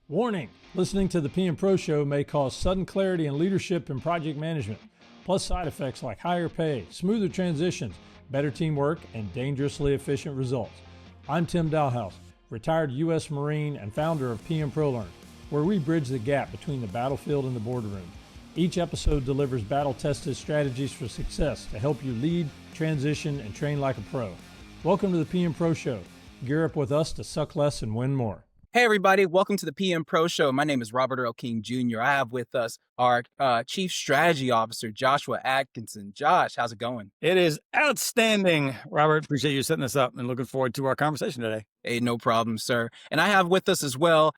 Warning, listening to the PM-Pro Show may cause sudden clarity in leadership and project management, plus side effects like higher pay, smoother transitions, better teamwork, and dangerously efficient results. I'm Tim Dalhouse, retired U.S. Marine and founder of PM-ProLearn, where we bridge the gap between the battlefield and the boardroom. Each episode delivers battle-tested strategies for success to help you lead, transition, and train like a pro. Welcome to the PM-Pro Show. Gear up with us to suck less and win more. Hey everybody, welcome to the PM-Pro Show. My name is Robert Earl King Jr. I have with us our Chief Strategy Officer, Joshua Atkinson. Josh, how's it going? It is outstanding, Robert. Appreciate you setting this up and looking forward to our conversation today. Hey, no problem, sir. And I have with us as well,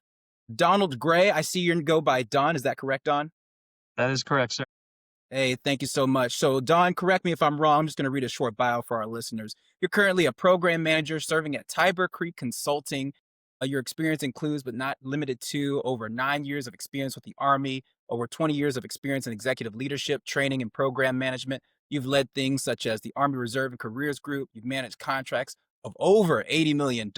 Donald Gray. I see you go by Don. Is that correct, Don? That is correct, sir. Hey, thank you so much. So Don, correct me if I'm wrong. I'm just going to read a short bio for our listeners. You're currently a program manager serving at Tiber Creek Consulting. Your experience includes, but not limited to, over 9 years of experience with the Army, over 20 years of experience in executive leadership, training, and program management. You've led things such as the Army Reserve and Careers Group. You've managed contracts of over $80 million,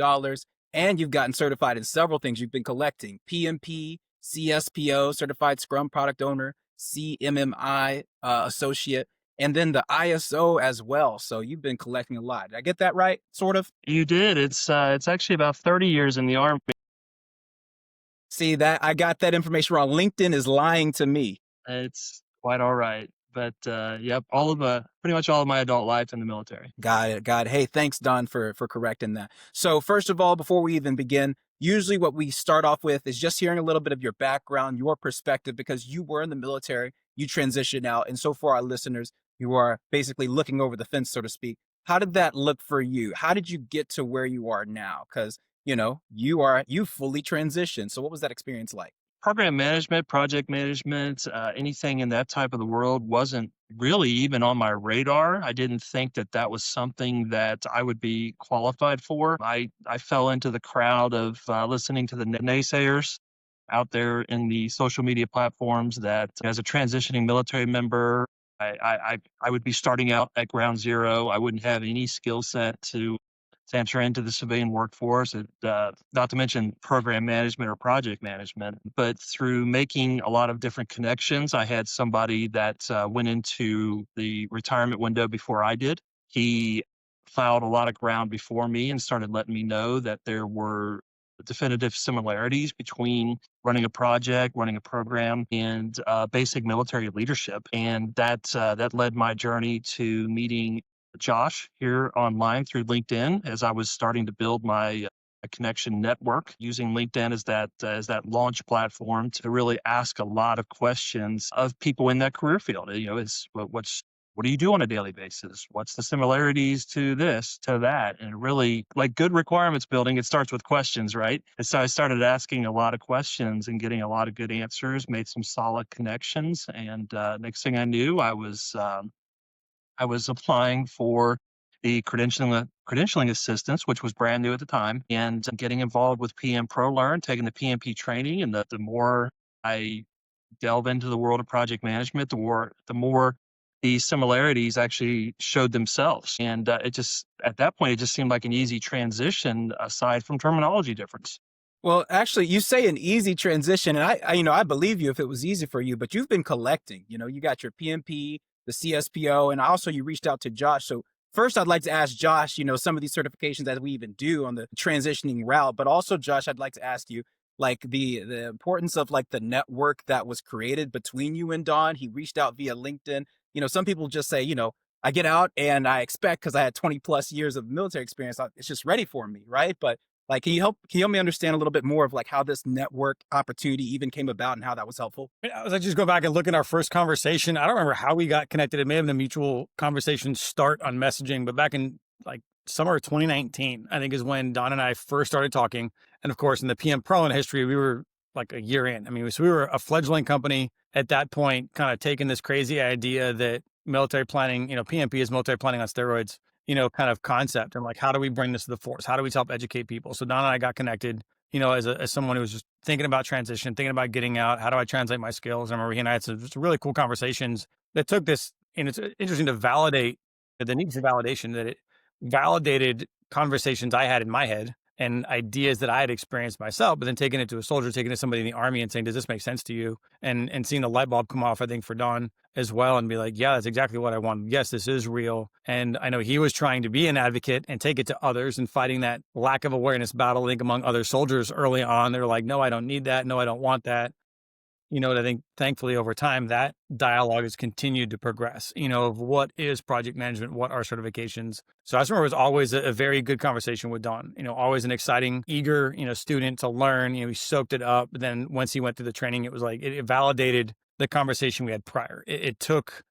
and you've gotten certified in several things you've been collecting: PMP, CSPO, Certified Scrum Product Owner, CMMI Associate, and then the ISO as well. So you've been collecting a lot. Did I get that right? Sort of? You did. It's actually about 30 years in the Army. See that? I got that information wrong. LinkedIn is lying to me. It's quite all right. But yep, pretty much all of my adult life in the military. Got it. Hey, thanks, Don, for correcting that. So first of all, before we even begin, usually what we start off with is just hearing a little bit of your background, your perspective, because you were in the military, you transitioned out. And so for our listeners, you are basically looking over the fence, so to speak. How did that look for you? How did you get to where you are now? Because, you fully transitioned. So what was that experience like? Program management, project management, anything in that type of the world wasn't really even on my radar. I didn't think that was something that I would be qualified for. I fell into the crowd of listening to the naysayers out there in the social media platforms that as a transitioning military member, I would be starting out at ground zero. I wouldn't have any skill set to enter into the civilian workforce, not to mention program management or project management. But through making a lot of different connections, I had somebody that went into the retirement window before I did. He plowed a lot of ground before me and started letting me know that there were definitive similarities between running a project, running a program, and basic military leadership. And that led my journey to meeting Josh here online through LinkedIn as I was starting to build my connection network, using LinkedIn as that launch platform to really ask a lot of questions of people in that career field. What do you do on a daily basis? What's the similarities to this, to that? And really, like good requirements building, it starts with questions, right? And so I started asking a lot of questions and getting a lot of good answers, made some solid connections. And next thing I knew, I was applying for the credentialing assistance, which was brand new at the time, and getting involved with PM-ProLearn, taking the PMP training. And the more I delve into the world of project management, the more the similarities actually showed themselves. And at that point, it just seemed like an easy transition aside from terminology difference. Well, actually, you say an easy transition, and I believe you if it was easy for you, but you've been collecting. You got your PMP, the CSPO, and also you reached out to Josh. So first, I'd like to ask Josh, some of these certifications that we even do on the transitioning route, but also, Josh, I'd like to ask you, like the importance of like the network that was created between you and Don. He reached out via LinkedIn. Some people just say, I get out and I expect, because I had 20 plus years of military experience, it's just ready for me, right? But like, can you help me understand a little bit more of like how this network opportunity even came about and how that was helpful? I was like, just go back and look at our first conversation. I don't remember how we got connected. It may have been a mutual conversation start on messaging, but back in like summer of 2019, I think is when Don and I first started talking. And of course, in the PM-ProLearn history, we were like a year in. I mean, so we were a fledgling company at that point, kind of taking this crazy idea that military planning, PMP is military planning on steroids, kind of concept. And like, how do we bring this to the force? How do we help educate people? So Don and I got connected, as someone who was just thinking about transition, thinking about getting out. How do I translate my skills? I remember he and I had some just really cool conversations that took this, and it's interesting to validate the need for validation, that it validated conversations I had in my head and ideas that I had experienced myself, but then taking it to a soldier, taking it to somebody in the Army and saying, does this make sense to you? And seeing the light bulb come off, I think, for Don as well, and be like, yeah, that's exactly what I want. Yes, this is real. And I know he was trying to be an advocate and take it to others and fighting that lack of awareness battle, I think, among other soldiers early on. They're like, no, I don't need that. No, I don't want that. And I think thankfully over time, that dialogue has continued to progress, of what is project management, what are certifications. So I just remember it was always a very good conversation with Don, always an exciting, eager, student to learn. He soaked it up. But then once he went through the training, it was like, it validated the conversation we had prior. It took,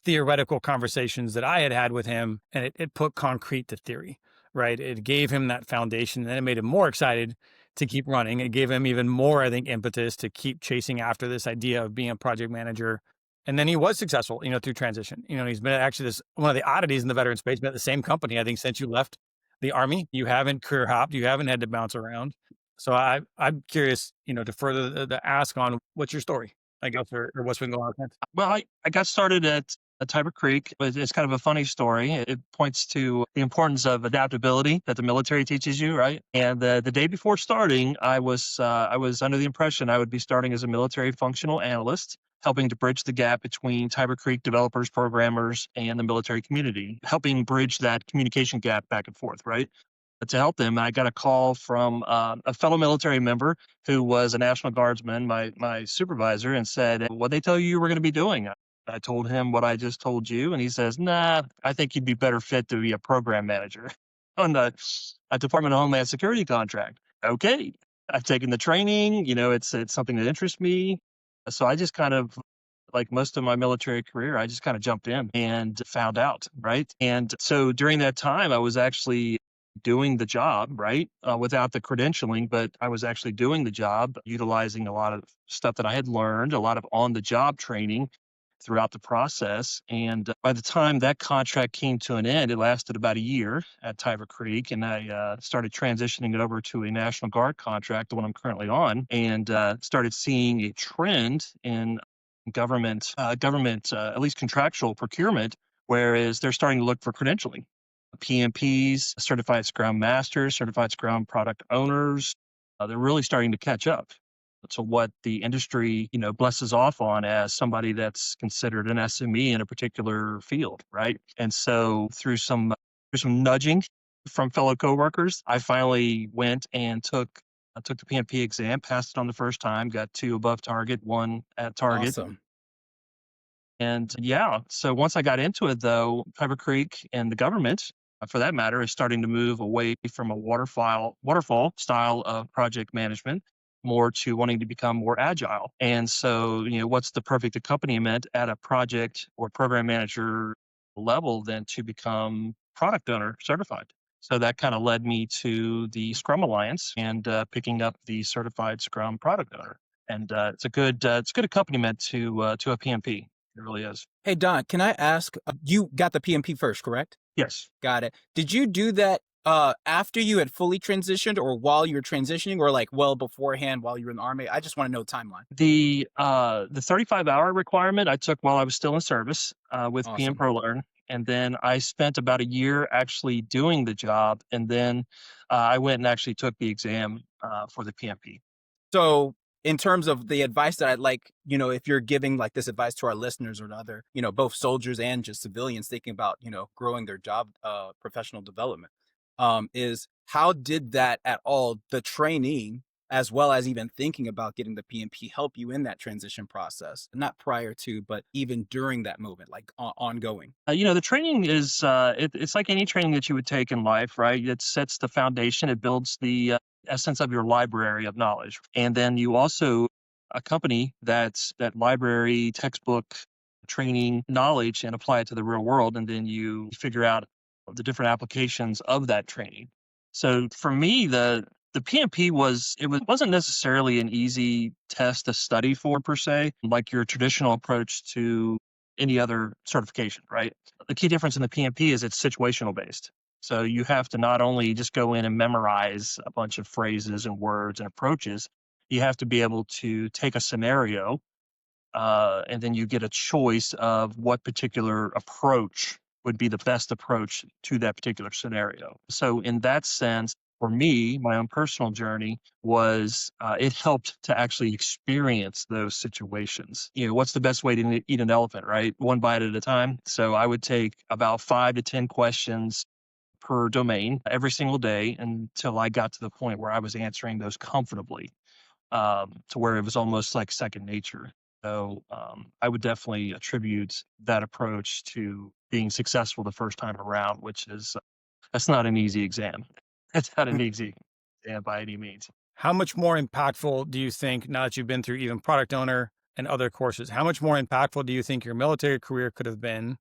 theoretical conversations that I had with him, and it put concrete to theory, right? It gave him that foundation, and then it made him more excited to keep running. It gave him even more, I think, impetus to keep chasing after this idea of being a project manager. And then he was successful, through transition. He's been actually one of the oddities in the veteran space, been at the same company, I think, since you left the Army. You haven't career hopped, you haven't had to bounce around. So I'm curious, to further the ask on what's your story, I guess, or what's been going on since. Well, I got started at Tiber Creek. It's kind of a funny story. It points to the importance of adaptability that the military teaches you, right? And the day before starting, I was under the impression I would be starting as a military functional analyst, helping to bridge the gap between Tiber Creek developers, programmers, and the military community, helping bridge that communication gap back and forth, right? To help them, I got a call from a fellow military member who was a National Guardsman, my supervisor, and said, "What they tell you were going to be doing?" I told him what I just told you, and he says, "Nah, I think you'd be better fit to be a program manager on a Department of Homeland Security contract." Okay, I've taken the training. It's something that interests me. So I just kind of, like most of my military career, I just kind of jumped in and found out, right? And so during that time, I was actually doing the job, right? Without the credentialing, but I was actually doing the job, utilizing a lot of stuff that I had learned, a lot of on-the-job training throughout the process. And by the time that contract came to an end, it lasted about a year at Tiber Creek, and I started transitioning it over to a National Guard contract, the one I'm currently on, and started seeing a trend in government, at least contractual procurement, whereas they're starting to look for credentialing. PMPs, certified Scrum Masters, certified Scrum Product Owners, they're really starting to catch up to what the industry, blesses off on as somebody that's considered an SME in a particular field, right? And so through some nudging from fellow coworkers, I finally went and took the PMP exam, passed it on the first time, got 2 above target, 1 at target. Awesome. And yeah, so once I got into it, though, Tiber Creek and the government, for that matter, is starting to move away from a waterfall style of project management, more to wanting to become more agile. And so, what's the perfect accompaniment at a project or program manager level than to become product owner certified? So that kind of led me to the Scrum Alliance and picking up the certified Scrum product owner. And it's a good accompaniment to a PMP. It really is. Hey, Don, can I ask, you got the PMP first, correct? Yes. Got it. Did you do that after you had fully transitioned, or while you were transitioning, or like well beforehand while you were in the Army? I just want to know timeline. The 35-hour requirement I took while I was still in service with Awesome. PM-ProLearn. And then I spent about a year actually doing the job. And then I went and actually took the exam for the PMP. So in terms of the advice that I'd like, if you're giving like this advice to our listeners or to other, both soldiers and just civilians thinking about, growing their job, professional development, is how did that at all, the training, as well as even thinking about getting the PMP, help you in that transition process? Not prior to, but even during that moment, like ongoing. The training is, it's like any training that you would take in life, right? It sets the foundation. It builds the essence of your library of knowledge. And then you also accompany that library textbook training knowledge and apply it to the real world. And then you figure out the different applications of that training. So for me, the PMP wasn't necessarily an easy test to study for per se, like your traditional approach to any other certification, right? The key difference in the PMP is it's situational based. So you have to not only just go in and memorize a bunch of phrases and words and approaches, you have to be able to take a scenario and then you get a choice of what particular approach would be the best approach to that particular scenario. So in that sense, for me, my own personal journey was it helped to actually experience those situations. What's the best way to eat an elephant, right? One bite at a time. So I would take about 5 to 10 questions per domain every single day until I got to the point where I was answering those comfortably, to where it was almost like second nature. So I would definitely attribute that approach to being successful the first time around, which is that's not an easy exam. That's not an easy exam by any means. How much more impactful do you think, now that you've been through even product owner and other courses, how much more impactful do you think your military career could have been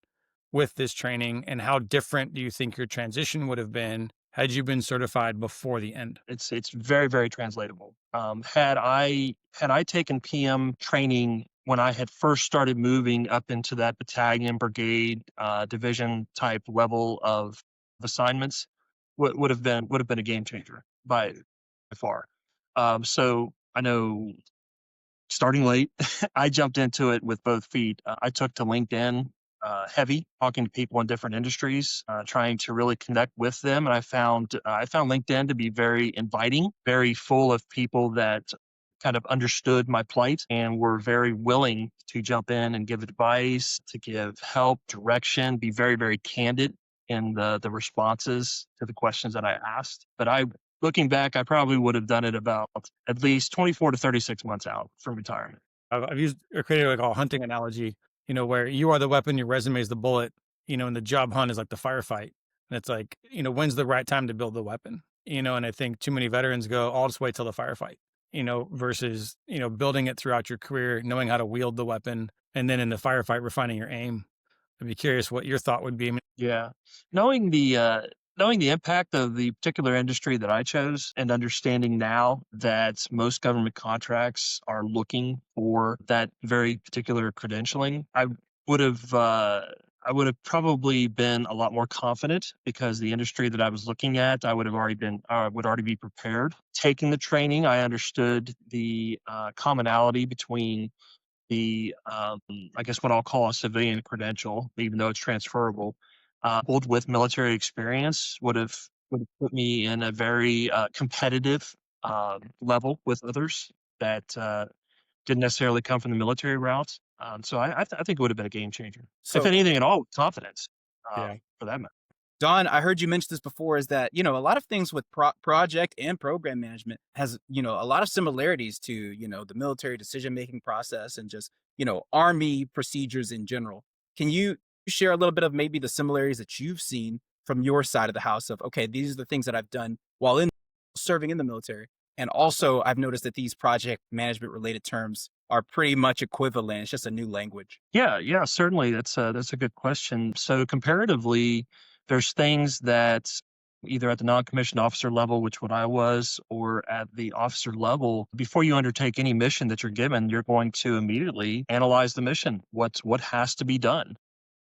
with this training? And how different do you think your transition would have been had you been certified before the end? It's very, very translatable. Had I taken PM training when I had first started moving up into that battalion, brigade, division type level of assignments, would have been a game changer by far. So I know starting late, I jumped into it with both feet. I took to LinkedIn heavy, talking to people in different industries, trying to really connect with them. And I found LinkedIn to be very inviting, very full of people that kind of understood my plight and were very willing to jump in and give advice, to give help, direction, be very, very candid in the responses to the questions that I asked. But looking back, I probably would have done it about at least 24 to 36 months out from retirement. I've used or created like a hunting analogy, where you are the weapon, your resume is the bullet, and the job hunt is like the firefight. And it's like, when's the right time to build the weapon? And I think too many veterans go, I'll just wait till the firefight, versus, building it throughout your career, knowing how to wield the weapon, and then in the firefight, refining your aim. I'd be curious what your thought would be. Yeah. Knowing the impact of the particular industry that I chose and understanding now that most government contracts are looking for that very particular credentialing, would have I would have probably been a lot more confident because the industry that I was looking at, I would already be prepared. Taking the training, I understood the commonality between the I guess what I'll call a civilian credential, even though it's transferable, coupled with military experience would have put me in a very competitive level with others that didn't necessarily come from the military route. So I think it would have been a game changer, if So, anything at all, confidence Yeah. for that matter. Don, I heard you mention this before, is that, a lot of things with project and program management has, a lot of similarities to, the military decision-making process and just, Army procedures in general. Can you share a little bit of maybe the similarities that you've seen from your side of the house of, okay, these are the things that I've done while serving in the military. And also I've noticed that these project management related terms are pretty much equivalent. It's just a new language. Yeah, certainly. That's a good question. So comparatively, there's things that either at the non-commissioned officer level, which what I was, or at the officer level, before you undertake any mission that you're given, you're going to immediately analyze the mission. What has to be done?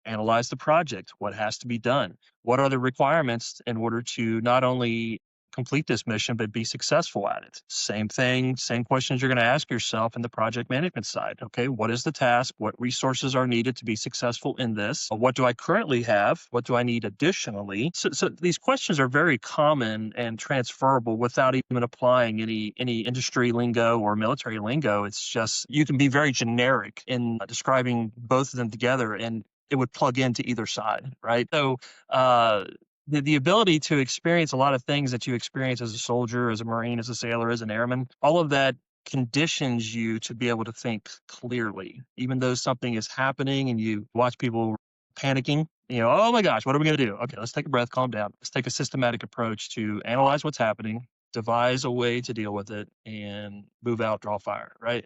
Analyze the project. What has to be done? What are the requirements in order to not only complete this mission, but be successful at it? Same thing, same questions you're going to ask yourself in the project management side. Okay, what is the task? What resources are needed to be successful in this? What do I currently have? What do I need additionally? So these questions are very common and transferable without even applying any industry lingo or military lingo. It's just, you can be very generic in describing both of them together, and it would plug into either side, right? So the ability to experience a lot of things that you experience as a soldier, as a Marine, as a sailor, as an airman, all of that conditions you to be able to think clearly, even though something is happening and you watch people panicking, oh my gosh, what are we going to do? Okay, let's take a breath, calm down. Let's take a systematic approach to analyze what's happening, devise a way to deal with it, and move out, draw fire, right?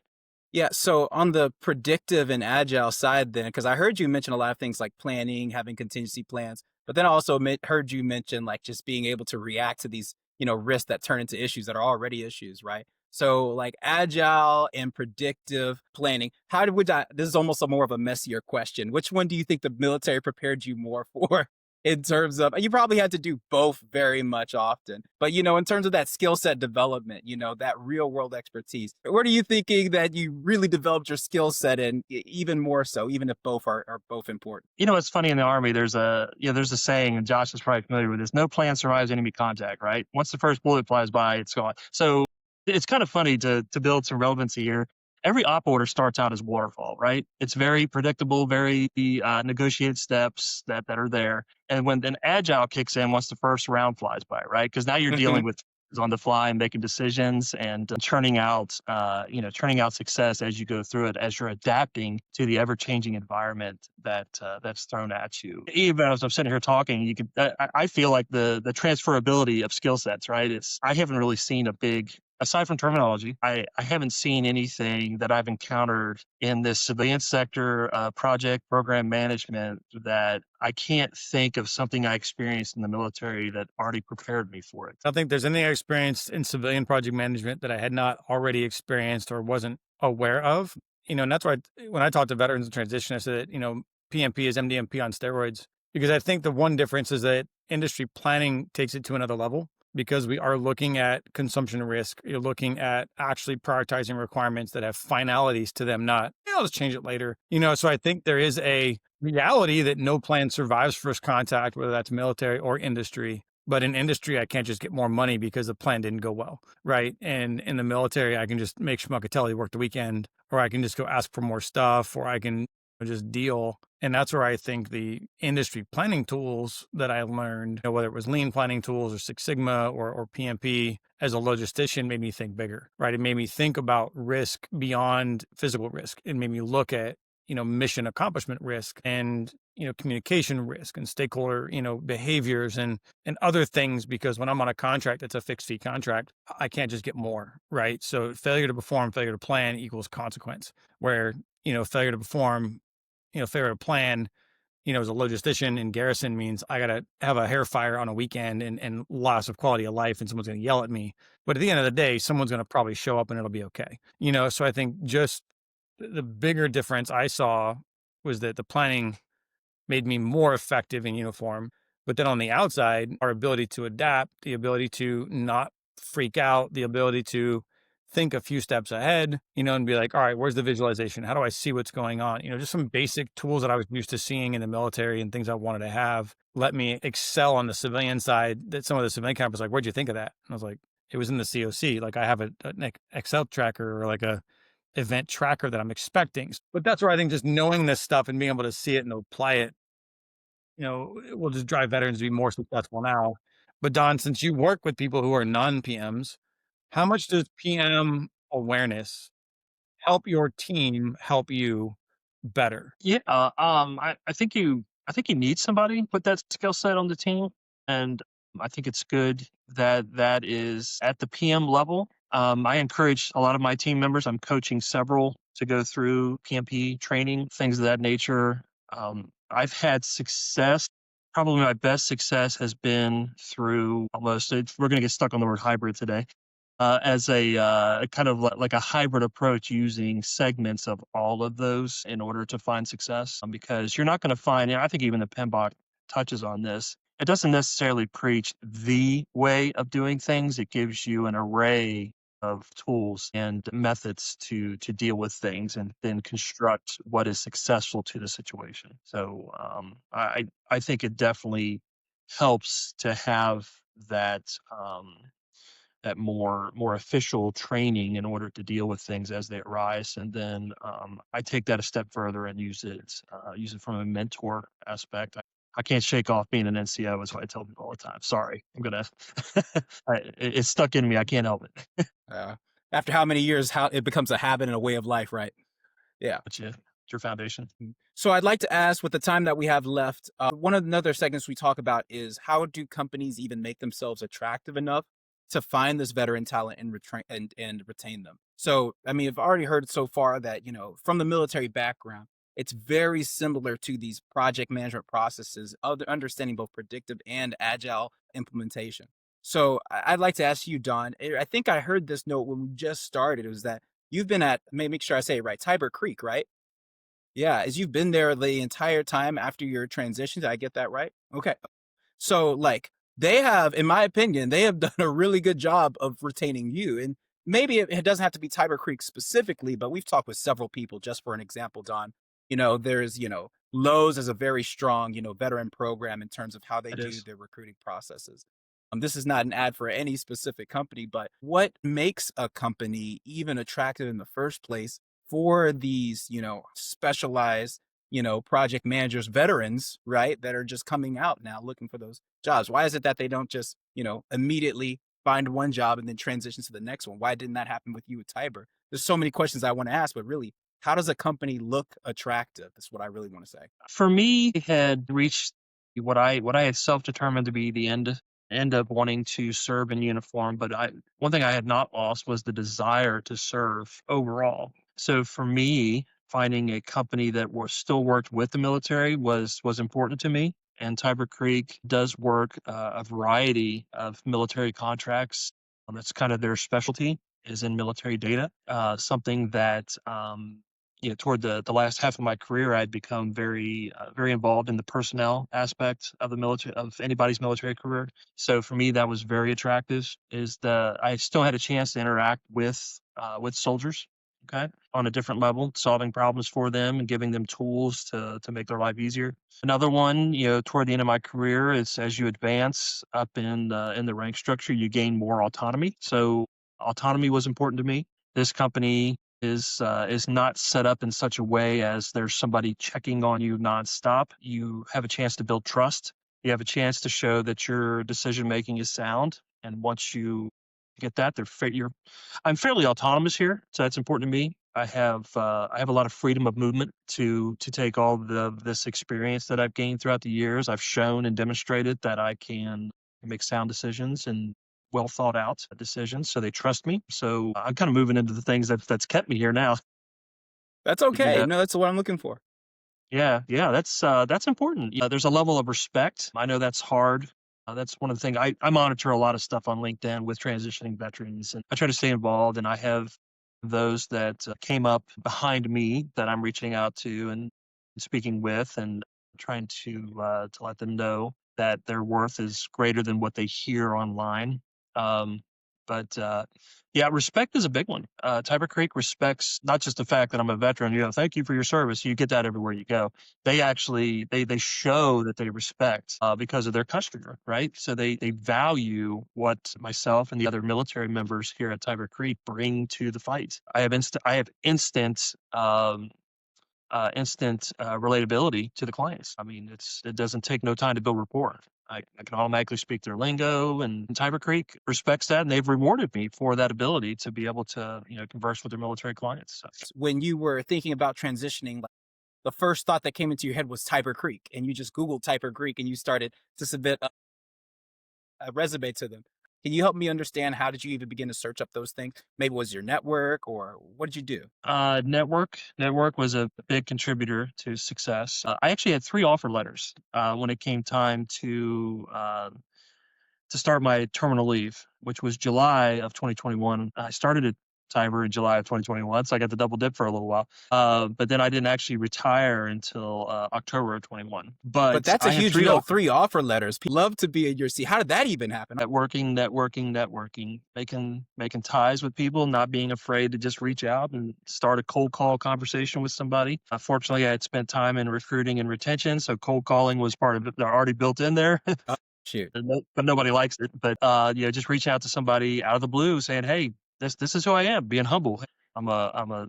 Yeah. So on the predictive and agile side then, because I heard you mention a lot of things like planning, having contingency plans, but then I also heard you mention like just being able to react to these, risks that turn into issues that are already issues, right? So like agile and predictive planning, this is almost a more of a messier question. Which one do you think the military prepared you more for? in terms of, you probably had to do both very much often, but in terms of that skill set development, that real world expertise, where are you thinking that you really developed your skill set in, even more so, even if both are both important? It's funny in the Army, there's a saying, and Josh is probably familiar with this: no plane survives enemy contact, right? Once the first bullet flies by, it's gone. So it's kind of funny to build some relevancy here. Every op order starts out as waterfall, right? It's very predictable, very negotiated steps that are there. And when then agile kicks in once the first round flies by, right? Because now you're dealing with on the fly and making decisions and churning out success as you go through it, as you're adapting to the ever-changing environment that's thrown at you. Even as I'm sitting here talking, I feel like the transferability of skill sets, right? I haven't really seen a big, aside from terminology, I haven't seen anything that I've encountered in this civilian sector, project program management, that I can't think of something I experienced in the military that already prepared me for it. I don't think there's anything I experienced in civilian project management that I had not already experienced or wasn't aware of. And that's why when I talk to veterans in transition, I said that, PMP is MDMP on steroids, because I think the one difference is that industry planning takes it to another level, because we are looking at consumption risk. You're looking at actually prioritizing requirements that have finalities to them, not, I'll just change it later. So I think there is a reality that no plan survives first contact, whether that's military or industry. But in industry, I can't just get more money because the plan didn't go well, right? And in the military, I can just make Schmuckatelli work the weekend, or I can just go ask for more stuff, or I can just deal. And that's where I think the industry planning tools that I learned, whether it was lean planning tools or Six Sigma or PMP, as a logistician, made me think bigger, right? It made me think about risk beyond physical risk. It made me look at, mission accomplishment risk and, communication risk and stakeholder, behaviors and other things, because when I'm on a contract that's a fixed fee contract, I can't just get more, right? So failure to perform, failure to plan equals consequence, where, failure to perform, failure to plan, as a logistician in garrison means I got to have a hair fire on a weekend and loss of quality of life, and someone's going to yell at me. But at the end of the day, someone's going to probably show up and it'll be okay. So I think just the bigger difference I saw was that the planning made me more effective in uniform. But then on the outside, our ability to adapt, the ability to not freak out, the ability to think a few steps ahead, and be like, all right, where's the visualization? How do I see what's going on? Just some basic tools that I was used to seeing in the military and things I wanted to have let me excel on the civilian side. That some of the civilian camp was like, where'd you think of that? And I was like, it was in the COC. Like I have an Excel tracker or like a event tracker that I'm expecting. But that's where I think just knowing this stuff and being able to see it and apply it, it will just drive veterans to be more successful now. But Don, since you work with people who are non-PMs, how much does PM awareness help your team help you better? Yeah, I think you need somebody with that skill set on the team, and I think it's good that is at the PM level. I encourage a lot of my team members. I'm coaching several to go through PMP training, things of that nature. I've had success. Probably my best success has been through we're going to get stuck on the word hybrid today. As a kind of like a hybrid approach, using segments of all of those in order to find success. Because you're not going to find, I think even the PMBOK touches on this, it doesn't necessarily preach the way of doing things. It gives you an array of tools and methods to deal with things and then construct what is successful to the situation. So I think it definitely helps to have that that more official training in order to deal with things as they arise. And then I take that a step further and use it from a mentor aspect. I can't shake off being an NCO, is what I tell people all the time. Sorry, I'm gonna. It's stuck in me. I can't help it. After how many years, how it becomes a habit and a way of life, right? Yeah. It's your foundation. So I'd like to ask, with the time that we have left, one of the other segments we talk about is how do companies even make themselves attractive enough to find this veteran talent and retain them? So, I mean, I've already heard so far that, from the military background, it's very similar to these project management processes of understanding both predictive and agile implementation. So I'd like to ask you, Don, I think I heard this note when we just started. It was that you've been at, make sure I say it right, Tiber Creek, right? Yeah, as you've been there the entire time after your transition. Did I get that right? Okay. So like they have, in my opinion, they have done a really good job of retaining you. And maybe it doesn't have to be Tiber Creek specifically, but we've talked with several people. Just for an example, Don, there's, Lowe's is a very strong, veteran program in terms of how they It do is. their recruiting processes. This is not an ad for any specific company, but what makes a company even attractive in the first place for these, specialized, project managers, veterans, right, that are just coming out now looking for those jobs? Why is it that they don't just, immediately find one job and then transition to the next one? Why didn't that happen with you at Tiber? There's so many questions I want to ask, but really, how does a company look attractive? That's what I really want to say. For me, I had reached what I had self-determined to be the end of wanting to serve in uniform, but one thing I had not lost was the desire to serve overall. So for me, finding a company that was still worked with the military was important to me. And Tiber Creek does work a variety of military contracts. That's kind of their specialty, is in military data. Something that toward the last half of my career, I'd become very very involved in the personnel aspect of the military, of anybody's military career. So for me, that was very attractive. Is the I still had a chance to interact with soldiers, okay, on a different level, solving problems for them and giving them tools to make their life easier. Another one, toward the end of my career, is as you advance up in the rank structure, you gain more autonomy. So autonomy was important to me. This company is not set up in such a way as there's somebody checking on you nonstop. You have a chance to build trust. You have a chance to show that your decision making is sound. And once you get that, I'm fairly autonomous here, so that's important to me. I have a lot of freedom of movement to take all this experience that I've gained throughout the years. I've shown and demonstrated that I can make sound decisions and well thought out decisions, so they trust me. So I'm kind of moving into the things that's kept me here now. That's okay. Yeah, No, that's what I'm looking for. yeah, that's important. There's a level of respect. I know that's hard. That's one of the things I monitor a lot of stuff on LinkedIn with transitioning veterans, and I try to stay involved. And I have those that came up behind me that I'm reaching out to and speaking with, and trying to let them know that their worth is greater than what they hear online. Um, but yeah, respect is a big one. Tiber Creek respects not just the fact that I'm a veteran. Thank you for your service. You get that everywhere you go. They actually they show that they respect because of their customer, right? So they value what myself and the other military members here at Tiber Creek bring to the fight. I have instant relatability to the clients. I mean, it doesn't take no time to build rapport. I can automatically speak their lingo, and Tiber Creek respects that, and they've rewarded me for that ability to be able to converse with their military clients. So, When you were thinking about transitioning, like, the first thought that came into your head was Tiber Creek, and you just Googled Tiber Creek and you started to submit a resume to them. Can you help me understand, how did you even begin to search up those things? Maybe it was your network, or what did you do? network was a big contributor to success. I actually had 3 offer letters when it came time to start my terminal leave, which was July of 2021. I started at Tiber in July of 2021, so I got the double dip for a little while. But then I didn't actually retire until October of 21. But But that's a I had huge three deal. offers. 3 offer letters. People love to be in your seat. How did that even happen? Networking, making ties with people, not being afraid to just reach out and start a cold call conversation with somebody. Fortunately, I had spent time in recruiting and retention, so cold calling was part of it. They're already built in there. Shoot. But nobody likes it. But just reach out to somebody out of the blue saying, "Hey, this is who I am." Being humble. I'm a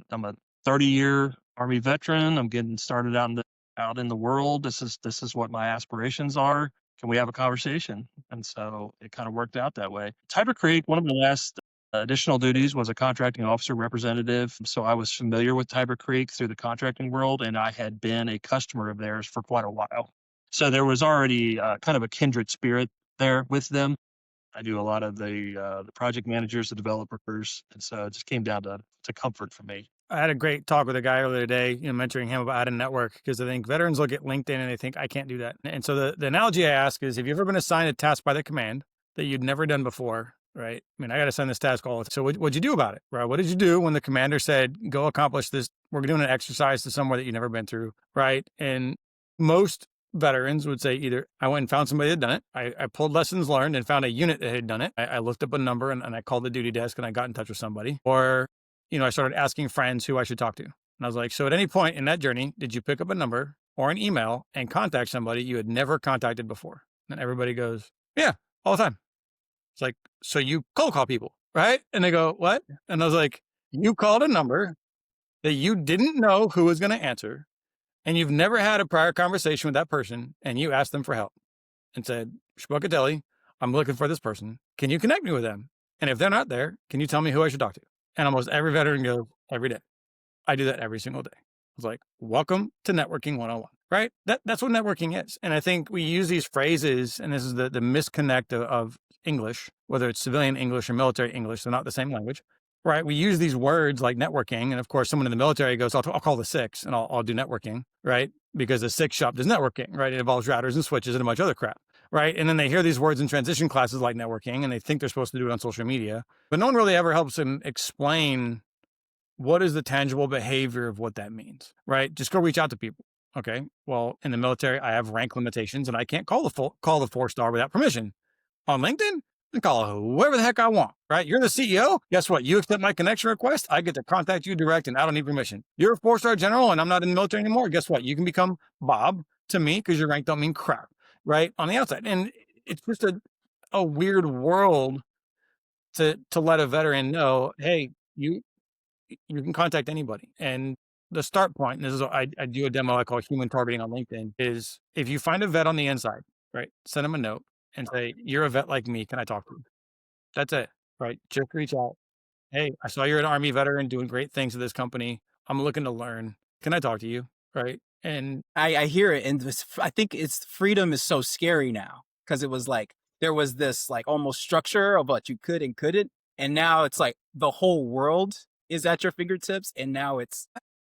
30-year Army veteran. I'm getting started out in the world. This is what my aspirations are. Can we have a conversation? And so it kind of worked out that way. Tiber Creek, one of the last additional duties was a contracting officer representative. So I was familiar with Tiber Creek through the contracting world, and I had been a customer of theirs for quite a while. So there was already kind of a kindred spirit there with them. I do a lot of the project managers, the developers, and so it just came down to comfort for me. I had a great talk with a guy earlier today, mentoring him about how to network, because I think veterans look at LinkedIn and they think, I can't do that. And so the analogy I ask is, have you ever been assigned a task by the command that you'd never done before, right? I mean, I got to send this task all the time. So what'd you do about it, right? What did you do when the commander said, go accomplish this? We're doing an exercise to somewhere that you've never been through, right? And most veterans would say either I went and found somebody that had done it. I pulled lessons learned and found a unit that had done it. I looked up a number and I called the duty desk and I got in touch with somebody. Or, I started asking friends who I should talk to. And I was like, so at any point in that journey, did you pick up a number or an email and contact somebody you had never contacted before? And everybody goes, yeah, all the time. It's like, so you cold call people, right? And they go, what? And I was like, you called a number that you didn't know who was going to answer, and you've never had a prior conversation with that person, and you asked them for help and said, Shpokatelli, I'm looking for this person. Can you connect me with them? And if they're not there, can you tell me who I should talk to? And almost every veteran goes, every day. I do that every single day. I was like, welcome to networking 101, right? That's what networking is. And I think we use these phrases, and this is the misconnect of English, whether it's civilian English or military English, they're not the same language, right? We use these words like networking. And of course, someone in the military goes, I'll call the six and I'll do networking, right? Because the six shop does networking, right? It involves routers and switches and a bunch of other crap, right? And then they hear these words in transition classes like networking, and they think they're supposed to do it on social media, but no one really ever helps them explain what is the tangible behavior of what that means, right? Just go reach out to people. Okay. Well, in the military, I have rank limitations and I can't call the 4-star without permission. On LinkedIn, I can call whoever the heck I want, right? You're the CEO. Guess what? You accept my connection request. I get to contact you direct and I don't need permission. You're a 4-star general and I'm not in the military anymore. Guess what? You can become Bob to me because your rank don't mean crap, right? On the outside. And it's just a weird world to let a veteran know, hey, you can contact anybody. And the start point, and this is, I do a demo I call human targeting on LinkedIn, is if you find a vet on the inside, right, send them a note and say, you're a vet like me. Can I talk to you? That's it, right? Just reach out. Hey, I saw you're an Army veteran doing great things at this company. I'm looking to learn. Can I talk to you? Right. And I hear it. And I think freedom is so scary now because it was like, there was this like almost structure of what you could and couldn't. And now it's like the whole world is at your fingertips. And now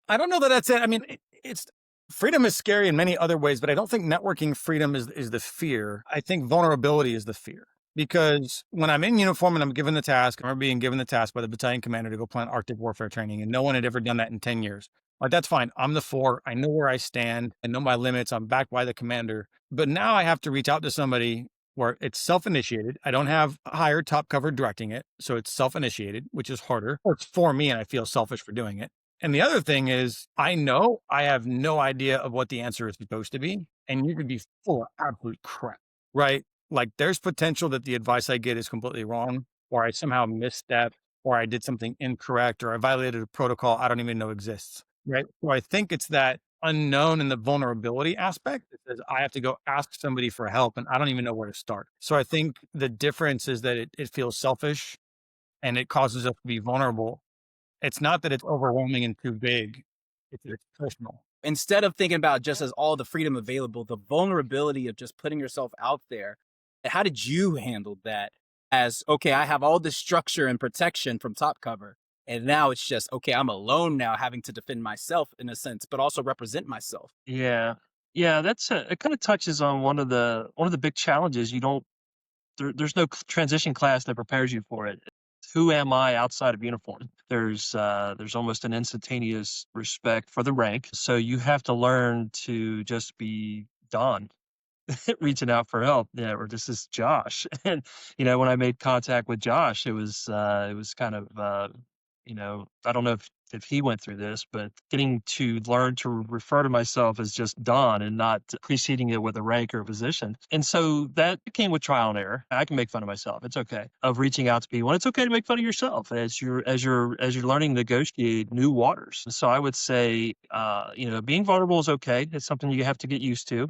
I don't know that that's it. I mean, it's freedom is scary in many other ways, but I don't think networking freedom is the fear. I think vulnerability is the fear. Because when I'm in uniform and I'm given the task, I remember being given the task by the battalion commander to go plan Arctic warfare training, and no one had ever done that in 10 years. Like, that's fine. I'm the 4. I know where I stand. I know my limits. I'm backed by the commander. But now I have to reach out to somebody where it's self-initiated. I don't have a higher top cover directing it. So it's self-initiated, which is harder. Or it's for me and I feel selfish for doing it. And the other thing is, I know I have no idea of what the answer is supposed to be. And you could be full of absolute crap, right? Like, there's potential that the advice I get is completely wrong, or I somehow misstepped, or I did something incorrect, or I violated a protocol I don't even know exists, right? So I think it's that unknown and the vulnerability aspect that says I have to go ask somebody for help and I don't even know where to start. So I think the difference is that it feels selfish and it causes us to be vulnerable. It's not that it's overwhelming and too big. It's personal. Instead of thinking about just as all the freedom available, the vulnerability of just putting yourself out there. How did you handle that as, okay, I have all this structure and protection from top cover, and now it's just, okay, I'm alone now having to defend myself in a sense, but also represent myself. Yeah. Yeah, it kind of touches on one of the big challenges. There's no transition class that prepares you for it. Who am I outside of uniform? There's almost an instantaneous respect for the rank. So you have to learn to just be Don reaching out for help. Yeah, or this is Josh. And when I made contact with Josh, it was kind of I don't know if he went through this, but getting to learn to refer to myself as just Don and not preceding it with a rank or a position. And so that came with trial and error. I can make fun of myself. It's okay. Of reaching out to people. And it's okay to make fun of yourself as you're learning to negotiate new waters. So I would say being vulnerable is okay. It's something you have to get used to.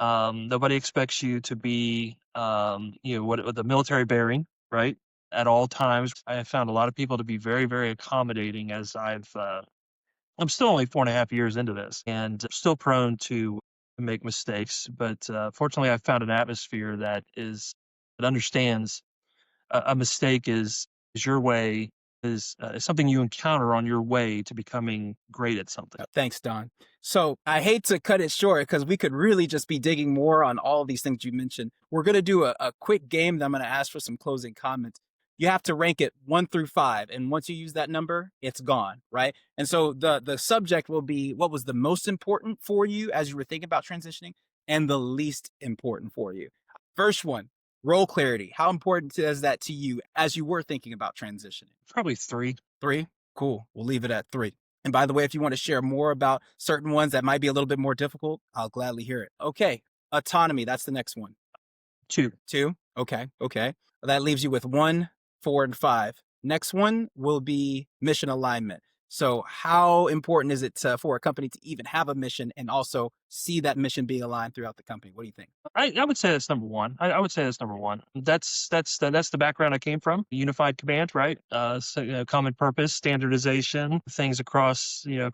Nobody expects you to be, what the military bearing, right? At all times. I have found a lot of people to be very, very accommodating as I'm still only 4.5 years into this and still prone to make mistakes. But fortunately, I've found an atmosphere that understands a mistake is your way, is something you encounter on your way to becoming great at something. Thanks, Don. So I hate to cut it short because we could really just be digging more on all these things you mentioned. We're going to do a quick game that I'm going to ask for some closing comments. You have to rank it 1 through 5. And once you use that number, it's gone, right? And so the subject will be what was the most important for you as you were thinking about transitioning. and the least important for you. First one, role clarity. How important is that to you as you were thinking about transitioning? Probably 3. 3? Cool. We'll leave it at 3. And by the way, if you want to share more about certain ones that might be a little bit more difficult, I'll gladly hear it. Okay. Autonomy. That's the next one. 2. 2. Okay. Well, that leaves you with 1, 4, and 5. Next one will be mission alignment. So how important is it for a company to even have a mission and also see that mission being aligned throughout the company? What do you think? I would say that's number 1. I would say that's number 1. That's the background I came from. Unified command, right? So, common purpose, standardization, things across the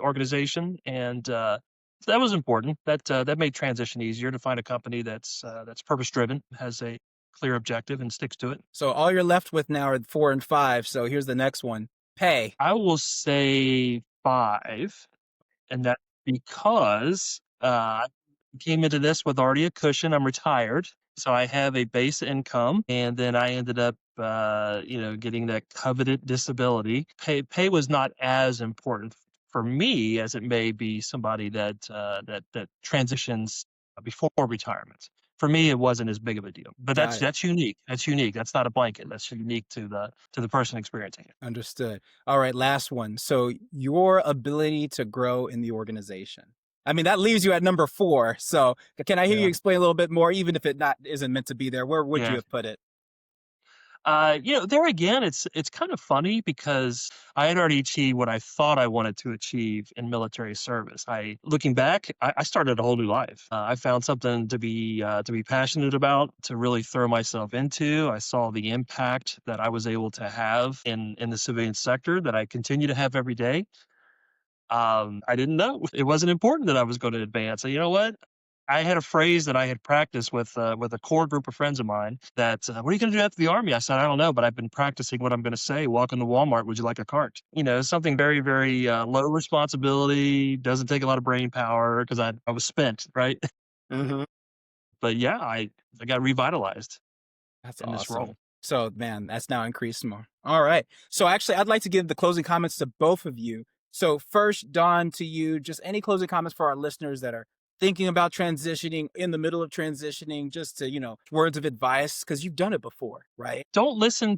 organization, and that was important. That made transition easier to find a company that's purpose driven, has a clear objective, and sticks to it. So all you're left with now are 4 and 5. So here's the next one. Pay. I will say 5, and that's because I came into this with already a cushion. I'm retired, so I have a base income, and then I ended up, getting that coveted disability. Pay was not as important for me as it may be somebody that transitions before retirement. For me, it wasn't as big of a deal, but that's unique. That's unique. That's not a blanket. That's unique to the person experiencing it. Understood. All right, last one. So your ability to grow in the organization. I mean, that leaves you at number 4. So can I hear you explain a little bit more, even if it isn't meant to be there? Where would you have put it? There again, it's kind of funny because I had already achieved what I thought I wanted to achieve in military service. Looking back, I started a whole new life. I found something to be passionate about, to really throw myself into. I saw the impact that I was able to have in the civilian sector that I continue to have every day. I didn't know it wasn't important that I was going to advance. So you know what? I had a phrase that I had practiced with a core group of friends of mine that, what are you going to do after the Army? I said, I don't know, but I've been practicing what I'm going to say. Walk into Walmart. Would you like a cart? Something very, very low responsibility, doesn't take a lot of brain power because I was spent, right? Mm-hmm. But yeah, I got revitalized. That's in this role. So, man, that's now increased more. All right. So actually, I'd like to give the closing comments to both of you. So first, Don, to you, just any closing comments for our listeners that are thinking about transitioning, in the middle of transitioning, just to, words of advice, because you've done it before, right? Don't listen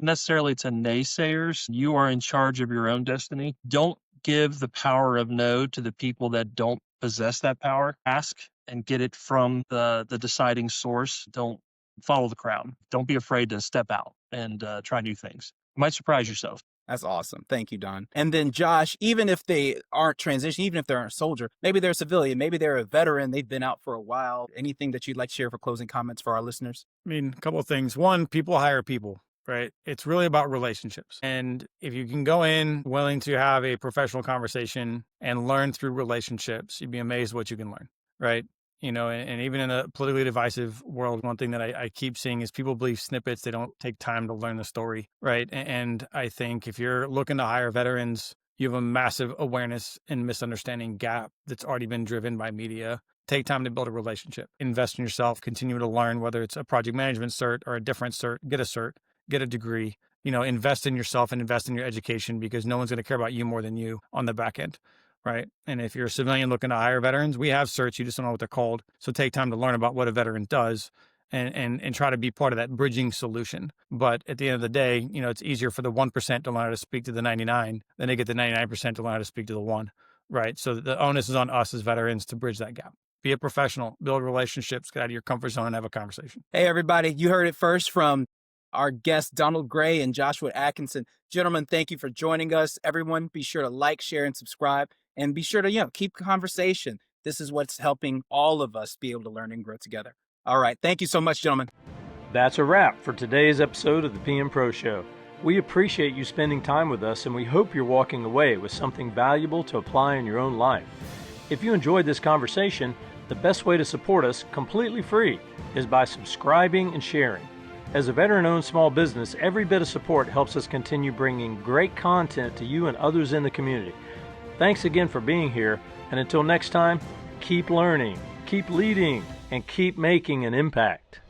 necessarily to naysayers. You are in charge of your own destiny. Don't give the power of no to the people that don't possess that power. Ask and get it from the deciding source. Don't follow the crowd. Don't be afraid to step out and try new things. You might surprise yourself. That's awesome. Thank you, Don. And then Josh, even if they aren't transitioning, even if they're a soldier, maybe they're a civilian, maybe they're a veteran, they've been out for a while. Anything that you'd like to share for closing comments for our listeners? I mean, a couple of things. One, people hire people, right? It's really about relationships. And if you can go in willing to have a professional conversation and learn through relationships, you'd be amazed what you can learn, right? And even in a politically divisive world, one thing that I keep seeing is people believe snippets. They don't take time to learn the story, right? And I think if you're looking to hire veterans, you have a massive awareness and misunderstanding gap that's already been driven by media. Take time to build a relationship. Invest in yourself. Continue to learn, whether it's a project management cert or a different cert. Get a cert. Get a degree. Invest in yourself and invest in your education, because no one's going to care about you more than you on the back end. Right. And if you're a civilian looking to hire veterans, we have certs. You just don't know what they're called. So take time to learn about what a veteran does and try to be part of that bridging solution. But at the end of the day, it's easier for the 1% to learn how to speak to the 99 than they get the 99% to learn how to speak to the 1. Right. So the onus is on us as veterans to bridge that gap. Be a professional, build relationships, get out of your comfort zone and have a conversation. Hey, everybody. You heard it first from our guests, Donald Gray and Joshua Atkinson. Gentlemen, thank you for joining us. Everyone, be sure to like, share, and subscribe. And be sure to, keep conversation. This is what's helping all of us be able to learn and grow together. All right. Thank you so much, gentlemen. That's a wrap for today's episode of the PM-Pro Show. We appreciate you spending time with us, and we hope you're walking away with something valuable to apply in your own life. If you enjoyed this conversation, the best way to support us, completely free, is by subscribing and sharing. As a veteran-owned small business, every bit of support helps us continue bringing great content to you and others in the community. Thanks again for being here, and until next time, keep learning, keep leading, and keep making an impact.